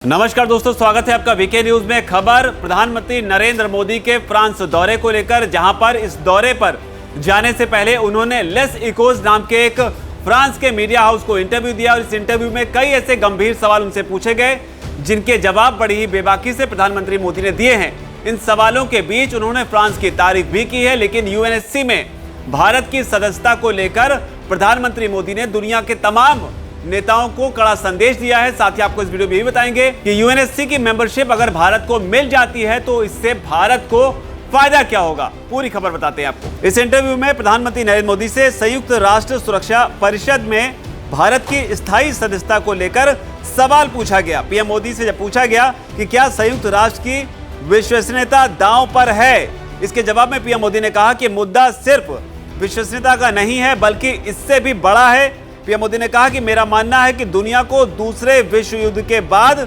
नमस्कार दोस्तों, स्वागत है आपका वीके न्यूज में। खबर प्रधानमंत्री नरेंद्र मोदी के फ्रांस दौरे को लेकर, जहां पर इस दौरे पर जाने से पहले उन्होंने लेस इकोस नाम के एक फ्रांस के मीडिया हाउस को इंटरव्यू दिया और इस इंटरव्यू में कई ऐसे गंभीर सवाल उनसे पूछे गए जिनके जवाब बड़ी ही बेबाकी से प्रधानमंत्री मोदी ने दिए हैं। इन सवालों के बीच उन्होंने फ्रांस की तारीफ भी की है, लेकिन यूएनएससी में भारत की सदस्यता को लेकर प्रधानमंत्री मोदी ने दुनिया के तमाम नेताओं को कड़ा संदेश दिया है। साथ ही आपको इस वीडियो में भी बताएंगे कि यूएनएससी की मेंबरशिप अगर भारत को मिल जाती है तो इससे भारत को फायदा क्या होगा, पूरी खबर बताते हैं आपको। इस इंटरव्यू में प्रधानमंत्री नरेंद्र मोदी से संयुक्त राष्ट्र सुरक्षा परिषद में भारत की स्थायी सदस्यता को लेकर सवाल पूछा गया। पीएम मोदी से जब पूछा गया कि क्या संयुक्त राष्ट्र की विश्वसनीयता दांव पर है, इसके जवाब में पीएम मोदी ने कहा कि मुद्दा सिर्फ विश्वसनीयता का नहीं है बल्कि इससे भी बड़ा है। पीएम मोदी ने कहा कि मेरा मानना है कि दुनिया को दूसरे विश्व युद्ध के बाद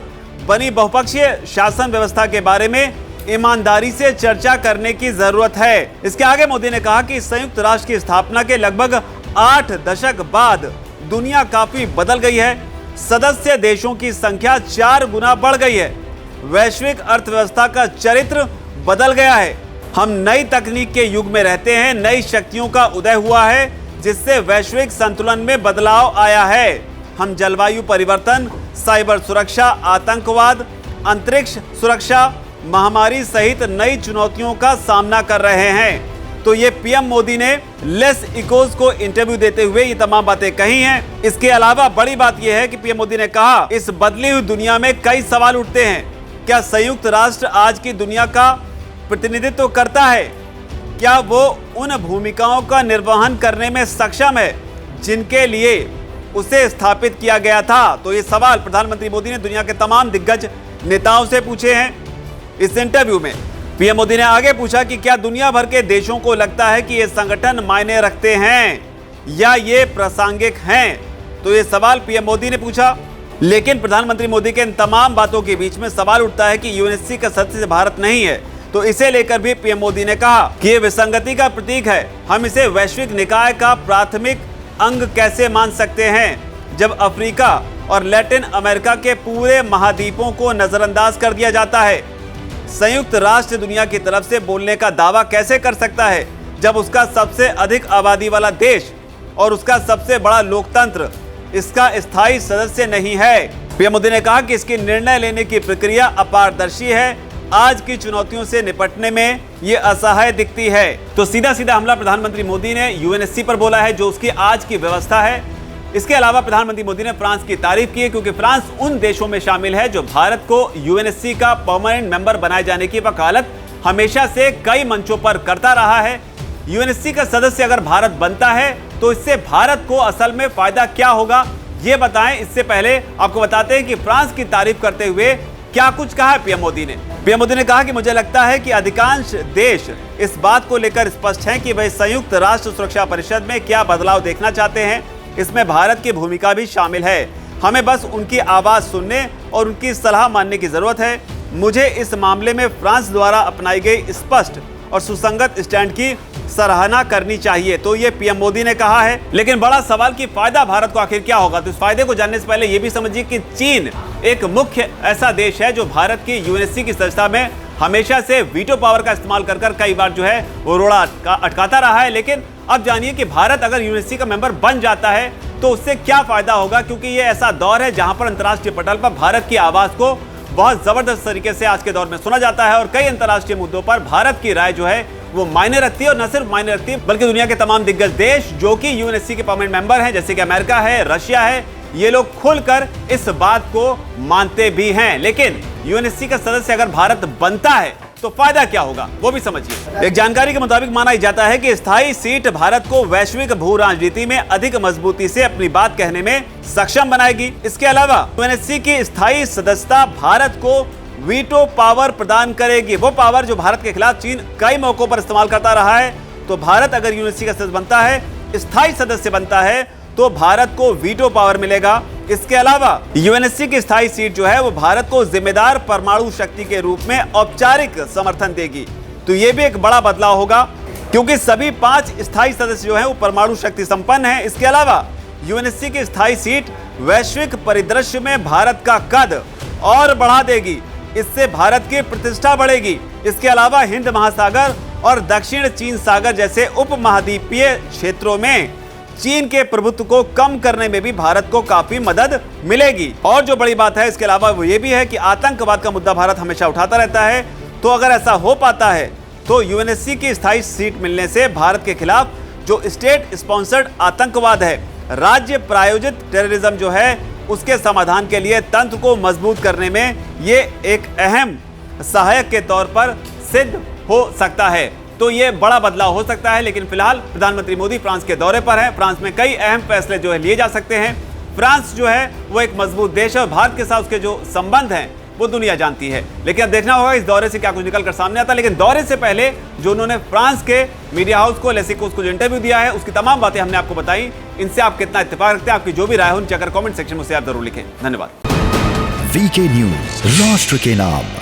बनी बहुपक्षीय शासन व्यवस्था के बारे में ईमानदारी से चर्चा करने की जरूरत है। इसके आगे मोदी ने कहा कि संयुक्त राष्ट्र की स्थापना के लगभग 8 दशक बाद दुनिया काफी बदल गई है। सदस्य देशों की संख्या 4 गुना बढ़ गई है। वैश्विक अर्थव्यवस्था का चरित्र बदल गया है। हम नई तकनीक के युग में रहते हैं। नई शक्तियों का उदय हुआ है जिससे वैश्विक संतुलन में बदलाव आया है। हम जलवायु परिवर्तन, साइबर सुरक्षा, आतंकवाद, अंतरिक्ष सुरक्षा, महामारी सहित नई चुनौतियों का सामना कर रहे हैं। तो ये पीएम मोदी ने लेस इकोस को इंटरव्यू देते हुए ये तमाम बातें कही हैं। इसके अलावा बड़ी बात यह है कि पीएम मोदी ने कहा, इस बदली हुई दुनिया में कई सवाल उठते हैं। क्या संयुक्त राष्ट्र आज की दुनिया का प्रतिनिधित्व करता है? क्या वो उन भूमिकाओं का निर्वहन करने में सक्षम है जिनके लिए उसे स्थापित किया गया था? तो ये सवाल प्रधानमंत्री मोदी ने दुनिया के तमाम दिग्गज नेताओं से पूछे हैं। इस इंटरव्यू में पीएम मोदी ने आगे पूछा कि क्या दुनिया भर के देशों को लगता है कि ये संगठन मायने रखते हैं या ये प्रासंगिक हैं? तो ये सवाल पीएम मोदी ने पूछा। लेकिन प्रधानमंत्री मोदी के इन तमाम बातों के बीच में सवाल उठता है कि यूएनएससी का सदस्य भारत नहीं है, तो इसे लेकर भी पीएम मोदी ने कहा कि ये विसंगति का प्रतीक है। हम इसे वैश्विक निकाय का प्राथमिक अंग कैसे मान सकते हैं जब अफ्रीका और लैटिन अमेरिका के पूरे महाद्वीपों को नजरअंदाज कर दिया जाता है? संयुक्त राष्ट्र दुनिया की तरफ से बोलने का दावा कैसे कर सकता है जब उसका सबसे अधिक आबादी वाला देश और उसका सबसे बड़ा लोकतंत्र इसका स्थायी सदस्य नहीं है? पीएम मोदी ने कहा कि इसकी निर्णय लेने की प्रक्रिया अपारदर्शी है। आज की चुनौतियों से निपटने में ये असहाय दिखती है। तो सीधा सीधा हमला प्रधानमंत्री मोदी ने यूएनएससी पर बोला है, जो उसकी आज की व्यवस्था है। इसके अलावा प्रधानमंत्री मोदी ने फ्रांस की तारीफ की है, क्योंकि फ्रांस उन देशों में शामिल है जो भारत को यूएनएससी का परमानेंट मेंबर बनाए जाने की वकालत हमेशा से कई मंचों पर करता रहा है। यूएनएससी का सदस्य अगर भारत बनता है तो इससे भारत को असल में फायदा क्या होगा, ये बताएं। इससे पहले आपको बताते हैं कि फ्रांस की तारीफ करते हुए क्या कुछ कहा है पीएम मोदी ने। पीएम मोदी ने कहा कि मुझे लगता है कि अधिकांश देश इस बात को लेकर स्पष्ट हैं कि वे संयुक्त राष्ट्र सुरक्षा परिषद में क्या बदलाव देखना चाहते हैं। इसमें भारत की भूमिका भी शामिल है। हमें बस उनकी आवाज सुनने और उनकी सलाह मानने की जरूरत है। मुझे इस मामले में फ्रांस द्वारा अपनाई गई स्पष्ट और सुसंगत स्टैंड की सराहना करनी चाहिए। तो ये पीएम मोदी ने कहा है। लेकिन बड़ा सवाल कि फायदा भारत को आखिर क्या होगा। तो इस फायदे को जानने से पहले ये भी समझिए कि चीन एक मुख्य ऐसा देश है जो भारत की यूएनएससी की सदस्यता में हमेशा से वीटो पावर का इस्तेमाल कर कई बार जो है वो रोड़ा अटकाता रहा है। लेकिन अब जानिए कि भारत अगर यूएनएससी का मेंबर बन जाता है तो उससे क्या फायदा होगा, क्योंकि ये ऐसा दौर है जहां पर अंतर्राष्ट्रीय पटल पर भारत की आवाज को बहुत जबरदस्त तरीके से आज के दौर में सुना जाता है और कई अंतर्राष्ट्रीय मुद्दों पर भारत की राय जो है वो मायने रखती है। और न सिर्फ मायने रखती है बल्कि दुनिया के तमाम दिग्गज देश जो कि यूएनएससी के परमानेंट मेंबर हैं, जैसे कि अमेरिका है, रशिया है, ये लोग खुलकर इस बात को मानते भी हैं। लेकिन यूएनएससी का सदस्य अगर भारत बनता है तो फायदा क्या होगा, वो भी समझिए। एक जानकारी के मुताबिक माना जाता है कि स्थायी सीट भारत को वैश्विक भू राजनीति में अधिक मजबूती से अपनी बात कहने में सक्षम बनाएगी। इसके अलावा यूएनएससी की स्थायी सदस्यता भारत को वीटो पावर प्रदान करेगी, वो पावर जो भारत के खिलाफ चीन कई मौकों पर इस्तेमाल करता रहा है। तो भारत अगर यूएनएससी का सदस्य बनता है, स्थायी सदस्य बनता है, तो भारत को वीटो पावर मिलेगा। इसके अलावा यूएनएससी की स्थायी सीट जो है वो भारत को जिम्मेदार परमाणु शक्ति के रूप में औपचारिक समर्थन देगी। तो ये भी एक बड़ा बदलाव होगा, क्योंकि सभी 5 स्थायी सदस्य जो हैं वो परमाणु शक्ति संपन्न हैं। इसके अलावा यूएनएससी की स्थायी सीट वैश्विक परिदृश्य में भारत का कद और बढ़ा देगी। इससे भारत की प्रतिष्ठा बढ़ेगी। इसके अलावा हिंद महासागर और दक्षिण चीन सागर जैसे उपमहाद्वीपीय क्षेत्रों में चीन के प्रभुत्व को कम करने में भी भारत को काफी मदद मिलेगी। और जो बड़ी बात है इसके अलावा वो ये भी है कि आतंकवाद का मुद्दा भारत हमेशा उठाता रहता है, तो अगर ऐसा हो पाता है तो यूएनएससी की स्थायी सीट मिलने से भारत के खिलाफ जो स्टेट स्पॉन्सर्ड आतंकवाद है, राज्य प्रायोजित टेररिज्म जो है, उसके समाधान के लिए तंत्र को मजबूत करने में ये एक अहम सहायक के तौर पर सिद्ध हो सकता है। तो ये बड़ा बदलाव हो सकता है। लेकिन फिलहाल प्रधानमंत्री मोदी फ्रांस के दौरे पर हैं। फ्रांस में कई अहम फैसले जो है लिए जा सकते हैं। फ्रांस जो है वो एक मजबूत देश है और भारत के साथ उसके जो संबंध हैं वो दुनिया जानती है। लेकिन अब देखना होगा इस दौरे से क्या कुछ निकल कर सामने आता है। लेकिन दौरे से पहले जो उन्होंने फ्रांस के मीडिया हाउस को लेसिकोस को जो इंटरव्यू दिया है, उसकी तमाम बातें हमने आपको बताई। इनसे आप कितना इत्तेफाक रखते हैं, आपकी जो भी राय हो नीचे कमेंट सेक्शन में उसे आप जरूर लिखें। धन्यवाद। वीके न्यूज, राष्ट्र के नाम।